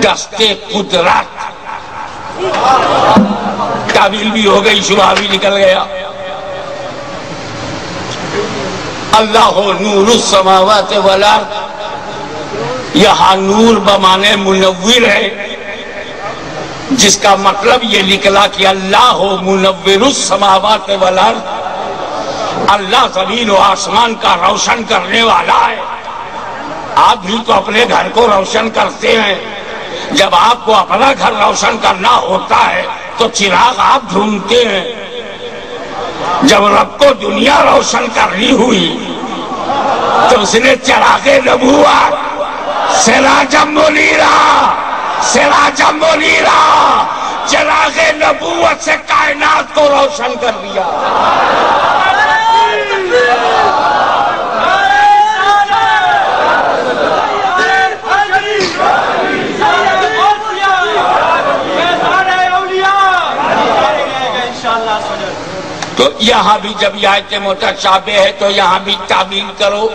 دستے قدرت، تعویل بھی ہو گئی، شبہ بھی نکل گیا۔ اللہ نور السماوات والارض، یہاں نور بمانے منور ہے، جس کا مطلب یہ نکلا کہ اللہ منور السماوات والارض، اللہ زمین و آسمان کا روشن کرنے والا ہے۔ آپ بھی تو اپنے گھر کو روشن کرتے ہیں، جب آپ کو اپنا گھر روشن کرنا ہوتا ہے تو چراغ آپ ڈھونڈتے ہیں۔ جب رب کو دنیا روشن کرنی ہوئی تو اس نے چراغ نبوت سراجم منیرا، سراجم منیرا، چراغ نبوت سے کائنات کو روشن کر دیا۔ تو یہاں بھی جب یہ آیت متشابہ ہے تو یہاں بھی تعبیر کرو،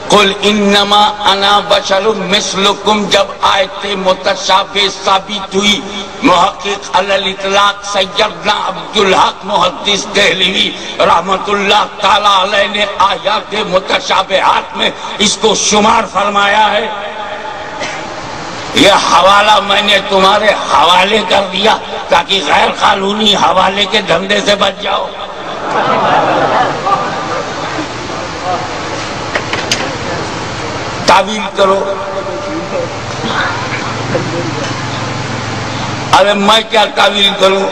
قل انما انا بشر مثلکم۔ جب آیت متشابہ ثابت ہوئی، محقق علی الاطلاق سیدنا عبدالحق محدث دہلوی رحمت اللہ تعالی علیہ نے آیات متشابہات میں اس کو شمار فرمایا ہے۔ یہ حوالہ میں نے تمہارے حوالے کر دیا تاکہ غیر قانونی حوالے کے دھندے سے بچ جاؤ۔ تعویل کرو۔ ارے میں کیا تعویل کروں؟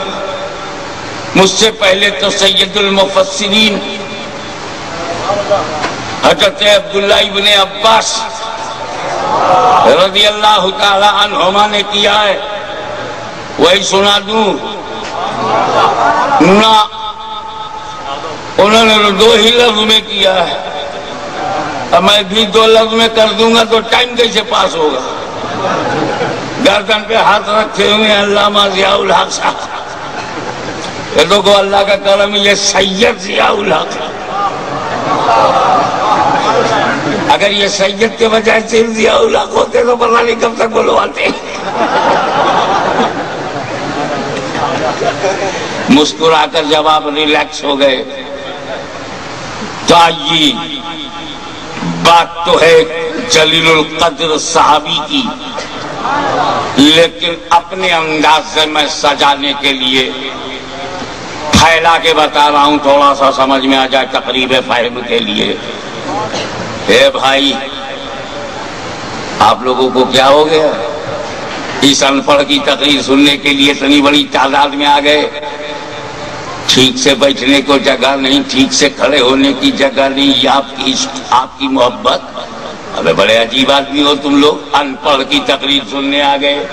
مجھ سے پہلے تو سید المفسرین حضرت عبداللہ ابن عباس رضی اللہ تعالی عنہما نے کیا ہے، وہی سنا دوں نہ؟ انہوں نے دو ہی لفظ میں کیا ہے، اب میں بھی دو لفظ میں کر دوں گا تو ٹائم کیسے پاس ہوگا؟ گردن پہ ہاتھ رکھتے ہوئے علامہ ضیاء الحق صاحب، یہ تو کو اللہ کا کرم، یہ سید ضیاء الحق۔ اگر یہ سید کے بجائے صرف ضیاء الحق ہوتے تو پتہ نہیں کب تک بلواتے۔ مسکرا کر جب آپ ریلیکس ہو گئے تو آئیے، بات تو ہے جلیل القدر صحابی کی، لیکن اپنے انداز سے میں سجانے کے لیے پھیلا کے بتا رہا ہوں، تھوڑا سا سمجھ میں آ جائے تقریب فہم کے لیے۔ اے بھائی، آپ لوگوں کو کیا ہو گیا؟ اس ان پڑھ کی تقریر سننے کے لیے اتنی بڑی تعداد میں آ گئے، ٹھیک سے بیٹھنے کو جگہ نہیں، ٹھیک سے کھڑے ہونے کی جگہ نہیں، یہ آپ کی عشق، آپ کی محبت۔ ابے بڑے عجیب آدمی ہو تم لوگ، ان پڑھ کی تقریر سننے آ گئے۔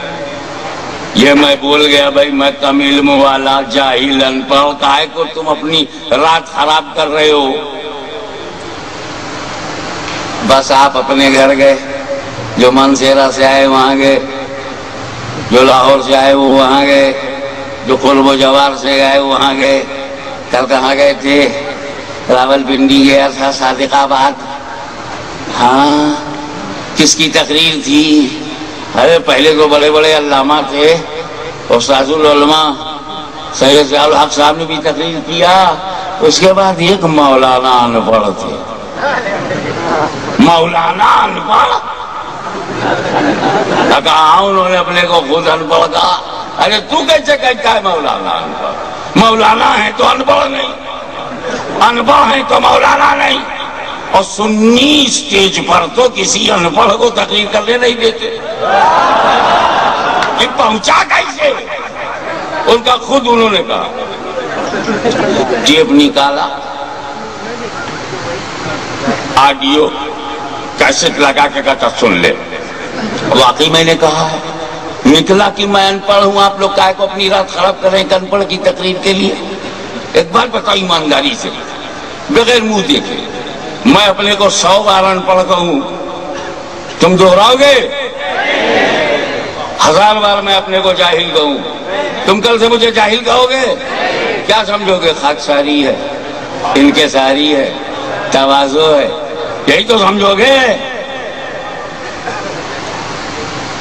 یہ میں بول گیا بھائی، میں کم علم والا جاہل ان پڑھ، کاہے کو تم اپنی رات خراب کر رہے ہو؟ بس آپ اپنے گھر گئے، جو منصیرہ سے آئے وہاں گئے، جو لاہور سے آئے وہ وہاں گئے، جو قلب و جوار سے گئے وہاں گئے۔ کل کہاں گئے تھے؟ راول پنڈی گیا تھا، صادق آباد۔ ہاں، کس کی تقریر تھی؟ ارے پہلے تو بڑے بڑے علامہ تھے، استاذ العلماء سید ضیاء الحق صاحب نے بھی تقریر کیا، اس کے بعد ایک مولانا ان پڑھ تھے، مولانا ان پڑھ۔ کہا انہوں نے اپنے کو خود ان پڑھ کہا۔ ارے تو کیسے کہتا ہے مولانا ان پڑھ؟ مولانا ہے تو ان پڑھ نہیں، ان پڑھ ہے تو مولانا نہیں۔ اور سنی اسٹیج پر تو کسی ان پڑھ کو تقریر کرنے نہیں دیتے۔ یہ پہنچا کیسے؟ ان کا خود انہوں نے کہا، جیب نکالا، آڈیو کیسٹ لگا کے کہتا سن لے۔ واقعی میں نے کہا ہے، نکلا کہ میں ان پڑھ ہوں، آپ لوگ کائے کو اپنی رات خراب کر رہے ہیں ان پڑھ کی تقریر کے لیے؟ ایک بار بتاؤ ایمانداری سے، بغیر منہ دیکھے، میں اپنے کو 100 بار ان پڑھ کہوں، تم دہراؤ گے؟ 1000 بار میں اپنے کو جاہل کہوں، تم کل سے مجھے جاہل کہو گے؟ کیا سمجھو گے؟ خاکساری ہے، انکساری ہے، تواضع ہے، یہی تو سمجھو گے؟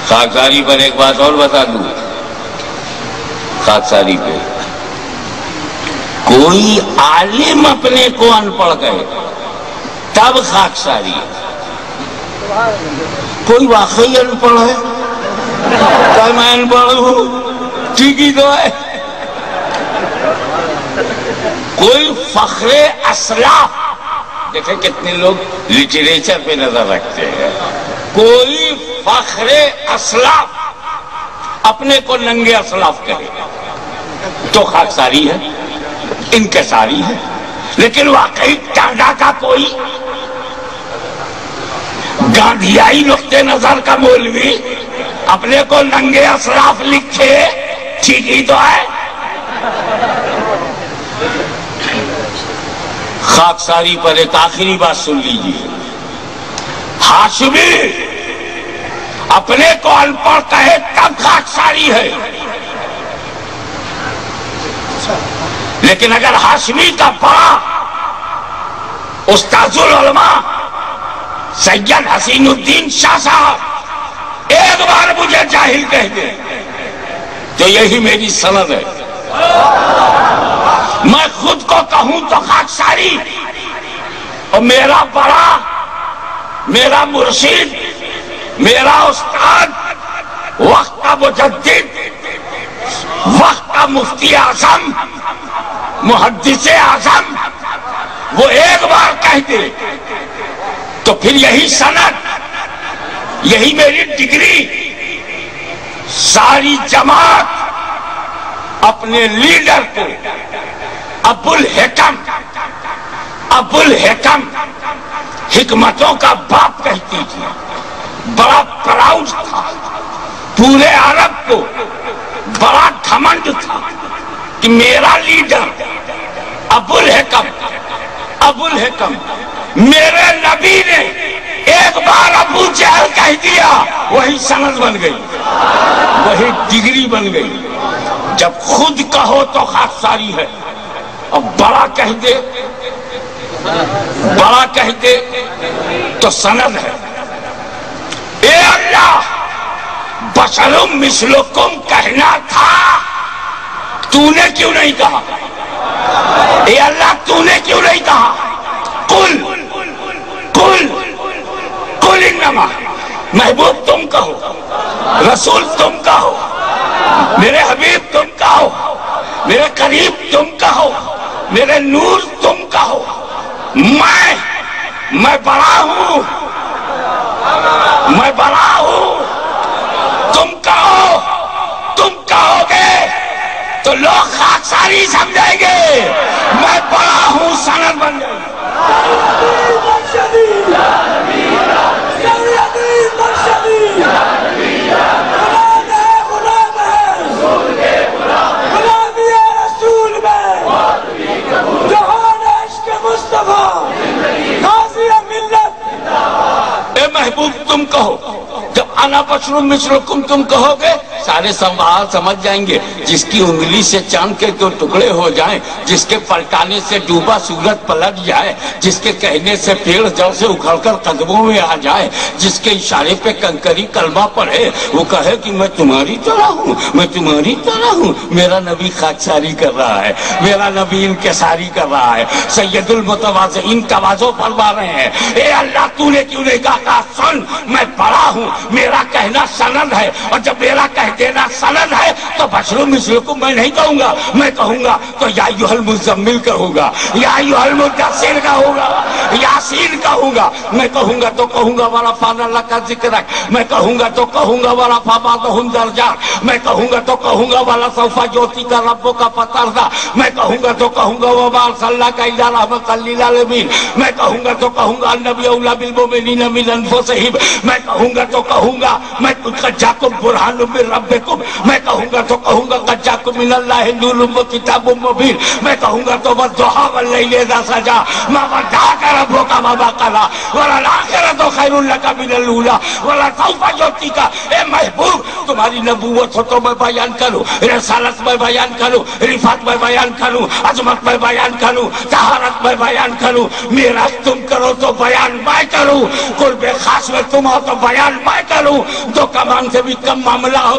خاکساری پر ایک بات اور بتا دوں، خاکساری پہ کوئی عالم اپنے کو ان پڑھ گئے تب خاکساری ہے، کوئی واقعی ان پڑھ ہے کہ میں ان پڑھ ہوں ٹھیک ہی تو ہے، کوئی فخر اسلاف، دیکھیں کتنے لوگ لٹریچر پہ نظر رکھتے ہیں، کوئی فخر اسلاف اپنے کو ننگے اسلاف کرے تو خاکساری ہے، انکساری ہے، لیکن واقعی ٹانڈا کا کوئی گاندھیائی نقطہ نظر کا مولوی اپنے کو ننگے اسلاف لکھے ٹھیک ہی تو ہے۔ خاکساری پر ایک آخری بات سن لیجیے، ہاشمی اپنے کو ان پڑھ کہے تب خاکساری ہے، لیکن اگر ہاشمی کا بڑا استاذ العلماء سید حسین الدین شاہ صاحب ایک بار مجھے جاہل کہہ دے تو یہی میری سند ہے، میں خود کو کہوں تو خاکساری، اور میرا بڑا، میرا مرشد، میرا استاد، وقت کا مجدد، وقت کا مفتی اعظم، محدث اعظم، وہ ایک بار کہہ دے تو پھر یہی سند، یہی میری ڈگری، ساری جماعت اپنے لیڈر کو ابو الحکم حکمتوں کا باپ کہتی تھی، بڑا پراؤڈ تھا، پورے عرب کو بڑا گھمنڈ تھا کہ میرا لیڈر ابو الحکم، میرے نبی نے ایک بار ابو جہل کہہ دیا، وہی سند بن گئی، وہی ڈگری بن گئی۔ جب خود کہو تو خاکساری ہے، اور بڑا کہہ دے تو سند ہے۔ اے اللہ، بشرم مثلکم کہنا تھا، تو نے کیوں نہیں کہا؟ اے اللہ تو نے کیوں نہیں کہا؟ قل انما، محبوب تم کہو، رسول تم کہو، میرے حبیب تم کہو، میرے قریب تم کہو، میرے نور تم کہو، میں بڑا ہوں، میں بڑا ہوں، تم کہو گے تو لوگ خاکساری سمجھیں گے، میں بڑا ہوں سند بن جائے گی۔ اے محبوب تم کہو، جب انا بشر مثلکم تم کہو گے سارے سوال سمجھ جائیں گے، جس کی انگلی سے چاند کے دو ٹکڑے ہو جائیں، جس کے پلٹانے سے ڈوبا سورج پلٹ جائے، جس کے کہنے سے پیڑ جڑ سے اکھڑ کر قدموں میں آ جائے، جس کے اشارے پہ کنکری کلمہ پڑھے، وہ کہے کہ میں تمہاری طرح ہوں، میں تمہاری طرح ہوں۔ میرا نبی خاکساری کر رہا ہے، میرا نبی انکساری کر رہا ہے، سید المتواضعین تواضع فرما رہے ہیں۔ اے اللہ تو نے کیوں نہیں کہا سن، میں بڑا ہوں، میرا کہنا سند ہے، اور جب میرا کہہ دینا سند ہے تو بشر مثلکم میں نہیں کہوں گا، میں کہوں گا تو یا ایھا المزمل کہوں گا، یا ایھا المدثر کہوں گا، یاسین کہوں گا، میں کہوں گا تو کہوں گا ورفعنا لک ذکرک، میں کہوں گا تو کہوں گا ورفع بعضهم درجات، میں کہوں گا تو کہوں گا ولسوف یعطیک ربک فترضی، میں کہوں گا تو کہوں گا وما ارسلناک الا رحمۃ للعالمین، میں کہوں گا تو کہوں گا النبی اولی بالمؤمنین من انفسہم، میں کہوں گا تو کہوں گا میں تجھ کا جاکم برہان من ربکم، میں کہوں گا تو کہوں گا قد جاءکم من اللہ نور و کتاب مبین، میں کہوں گا تو والضحیٰ واللیل اذا سجی ما ودعک ربک وما قلی وللآخرۃ خیر لک من الاولی ولسوف یعطیک۔ اے محبوب تمہاری نبوت ہو تو میں بیان کروں، رسالت میں بیان کروں، رفعت میں بیان کروں، عظمت میں بیان کروں، طہارت میں بیان کروں، میراث تم کرو تو بیان میں کروں، قرب خاص میں تم ہو تو بیان میں کروں، دو کمان سے بھی کم معاملہ ہو